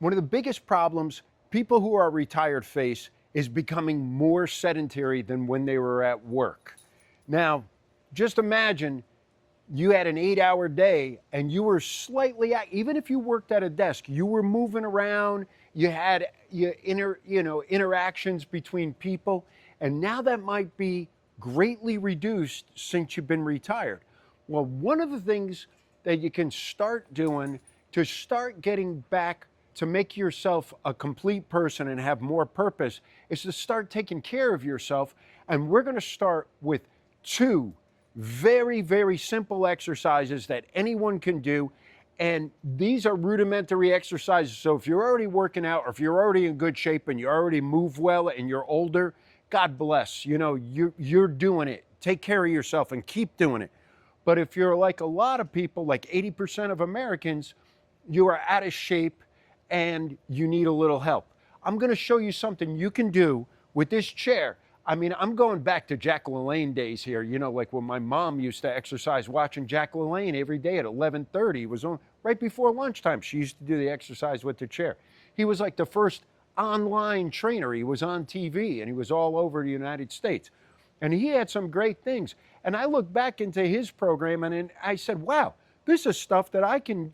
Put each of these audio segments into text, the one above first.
One of the biggest problems people who are retired face is becoming more sedentary than when they were at work. Now, just imagine you had an 8-hour day and you were slightly, even if you worked at a desk, you were moving around, you had interactions between people, and now that might be greatly reduced since you've been retired. Well, one of the things that you can start doing to start getting back to make yourself a complete person and have more purpose is to start taking care of yourself. And we're going to start with 2 very, very simple exercises that anyone can do. And these are rudimentary exercises. So if you're already working out or if you're already in good shape and you already move well and you're older, God bless, you're doing it. Take care of yourself and keep doing it. But if you're like a lot of people, like 80% of Americans, you are out of shape and you need a little help. I'm going to show you something you can do with this chair. I mean, I'm going back to Jack LaLanne days here, like when my mom used to exercise watching Jack LaLanne every day at 11:30. It was on right before lunchtime. She used to do the exercise with the chair. He was like the first online trainer. He was on TV and he was all over the United States. And he had some great things. And I look back into his program and I said, wow, this is stuff that I can,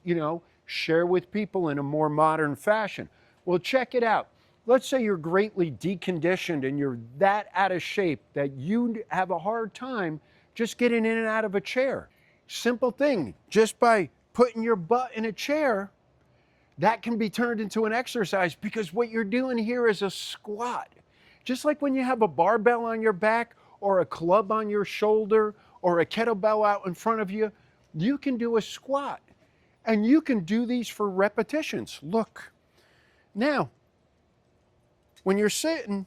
share with people in a more modern fashion. Well, check it out. Let's say you're greatly deconditioned and you're that out of shape that you have a hard time just getting in and out of a chair. Simple thing, just by putting your butt in a chair, that can be turned into an exercise because what you're doing here is a squat. Just like when you have a barbell on your back or a club on your shoulder or a kettlebell out in front of you, you can do a squat. And you can do these for repetitions. Look. Now, when you're sitting,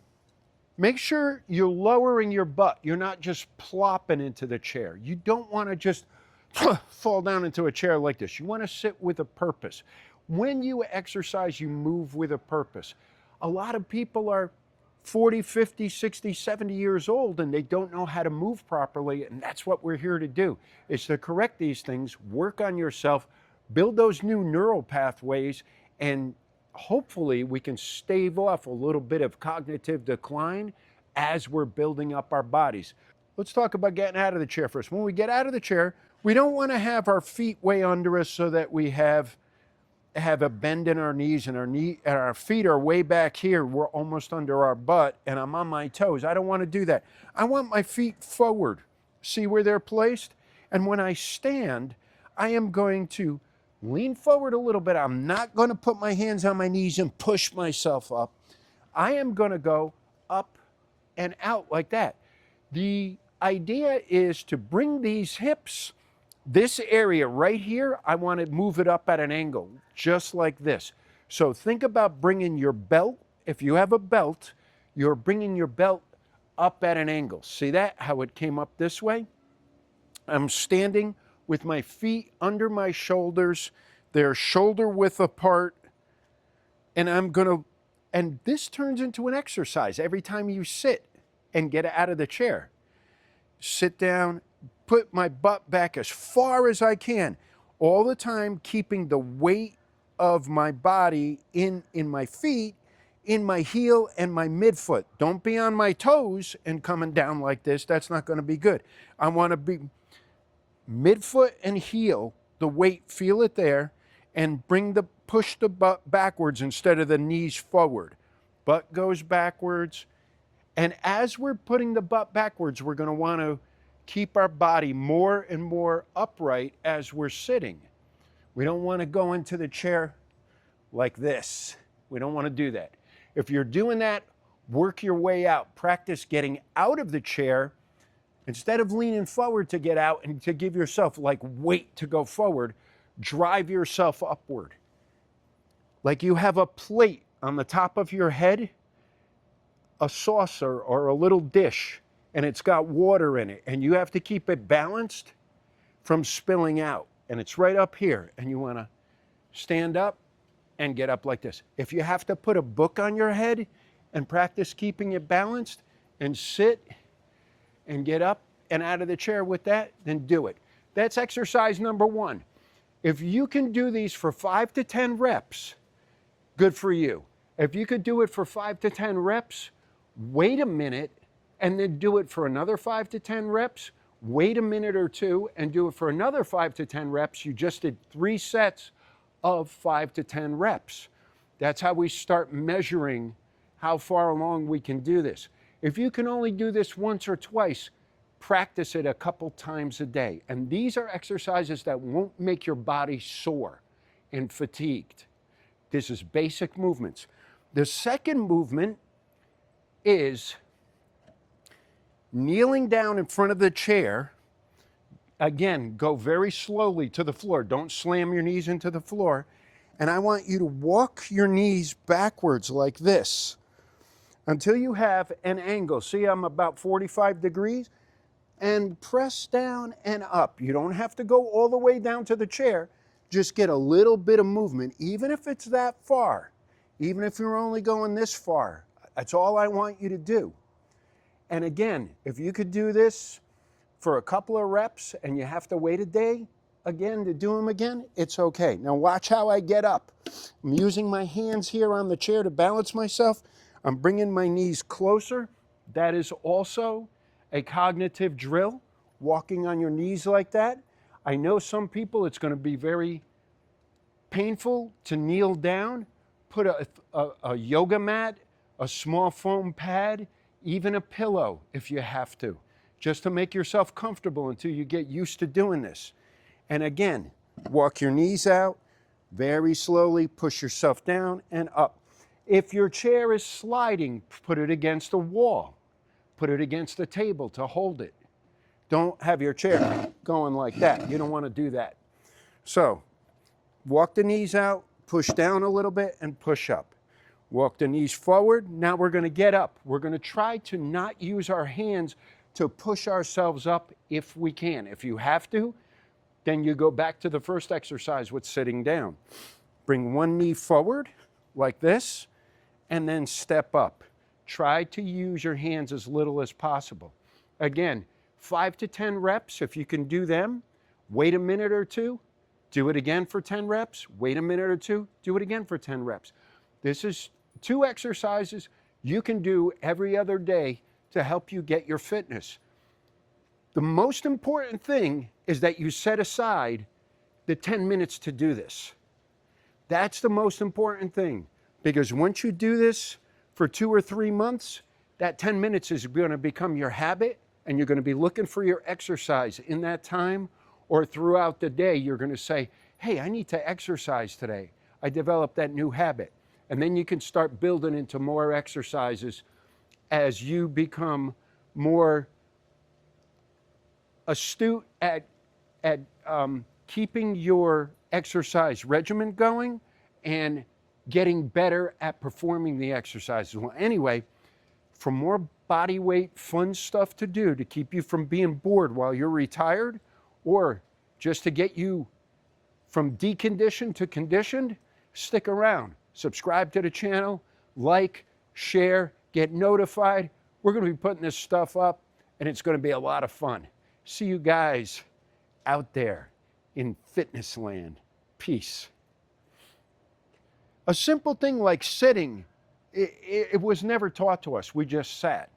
make sure you're lowering your butt. You're not just plopping into the chair. You don't want to just fall down into a chair like this. You want to sit with a purpose. When you exercise, you move with a purpose. A lot of people are 40, 50, 60, 70 years old and they don't know how to move properly. And that's what we're here to do, is to correct these things, work on yourself, build those new neural pathways, and hopefully we can stave off a little bit of cognitive decline as we're building up our bodies. Let's talk about getting out of the chair first. When we get out of the chair, we don't want to have our feet way under us so that we have a bend in our knees and our feet are way back here. We're almost under our butt and I'm on my toes. I don't want to do that. I want my feet forward. See where they're placed? And when I stand, I am going to lean forward a little bit. I'm not going to put my hands on my knees and push myself up. I am going to go up and out like that. The idea is to bring these hips, this area right here, I want to move it up at an angle, just like this. So think about bringing your belt. If you have a belt, you're bringing your belt up at an angle. See that, how it came up this way? I'm standing with my feet under my shoulders. They're shoulder width apart. And this turns into an exercise every time you sit and get out of the chair. Sit down, put my butt back as far as I can, all the time keeping the weight of my body in my feet, in my heel and my midfoot. Don't be on my toes and coming down like this. That's not going to be good. I want to be midfoot and heel, the weight, feel it there, and push the butt backwards instead of the knees forward. Butt goes backwards. And as we're putting the butt backwards, we're going to want to keep our body more and more upright as we're sitting. We don't want to go into the chair like this. We don't want to do that. If you're doing that, work your way out. Practice getting out of the chair. Instead of leaning forward to get out and to give yourself like weight to go forward, drive yourself upward. Like you have a plate on the top of your head, a saucer or a little dish, and it's got water in it, and you have to keep it balanced from spilling out. And it's right up here, and you want to stand up and get up like this. If you have to put a book on your head and practice keeping it balanced and sit and get up and out of the chair with that, then do it. That's exercise number 1. If you can do these for 5 to 10 reps, good for you. If you could do it for 5 to 10 reps, wait a minute and then do it for another 5 to 10 reps, wait a minute or two and do it for another 5 to 10 reps. You just did 3 sets of 5 to 10 reps. That's how we start measuring how far along we can do this. If you can only do this once or twice, practice it a couple times a day. And these are exercises that won't make your body sore and fatigued. This is basic movements. The second movement is kneeling down in front of the chair. Again, go very slowly to the floor. Don't slam your knees into the floor. And I want you to walk your knees backwards like this until you have an angle. See, I'm about 45 degrees. And press down and up. You don't have to go all the way down to the chair. Just get a little bit of movement, even if it's that far. Even if you're only going this far. That's all I want you to do. And again, if you could do this for a couple of reps and you have to wait a day again to do them again, it's okay. Now watch how I get up. I'm using my hands here on the chair to balance myself. I'm bringing my knees closer. That is also a cognitive drill, walking on your knees like that. I know some people it's going to be very painful to kneel down. Put a yoga mat, a small foam pad, even a pillow if you have to, just to make yourself comfortable until you get used to doing this. And again, walk your knees out, very slowly, push yourself down and up. If your chair is sliding, put it against a wall. Put it against the table to hold it. Don't have your chair going like that. You don't want to do that. So, walk the knees out, push down a little bit, and push up. Walk the knees forward. Now we're going to get up. We're going to try to not use our hands to push ourselves up if we can. If you have to, then you go back to the first exercise with sitting down. Bring one knee forward like this, and then step up. Try to use your hands as little as possible. Again, 5 to 10 reps, if you can do them, wait a minute or two, do it again for 10 reps, wait a minute or two, do it again for 10 reps. This is 2 exercises you can do every other day to help you get your fitness. The most important thing is that you set aside the 10 minutes to do this. That's the most important thing, because once you do this for 2 or 3 months, that 10 minutes is going to become your habit, and you're going to be looking for your exercise in that time, or throughout the day, you're going to say, hey, I need to exercise today. I developed that new habit. And then you can start building into more exercises as you become more astute at keeping your exercise regimen going and getting better at performing the exercises. Well, anyway, for more body weight fun stuff to do to keep you from being bored while you're retired, or just to get you from deconditioned to conditioned, stick around. Subscribe to the channel, like, share, get notified. We're going to be putting this stuff up, and it's going to be a lot of fun. See you guys out there in fitness land. Peace. A simple thing like sitting, it was never taught to us. We just sat.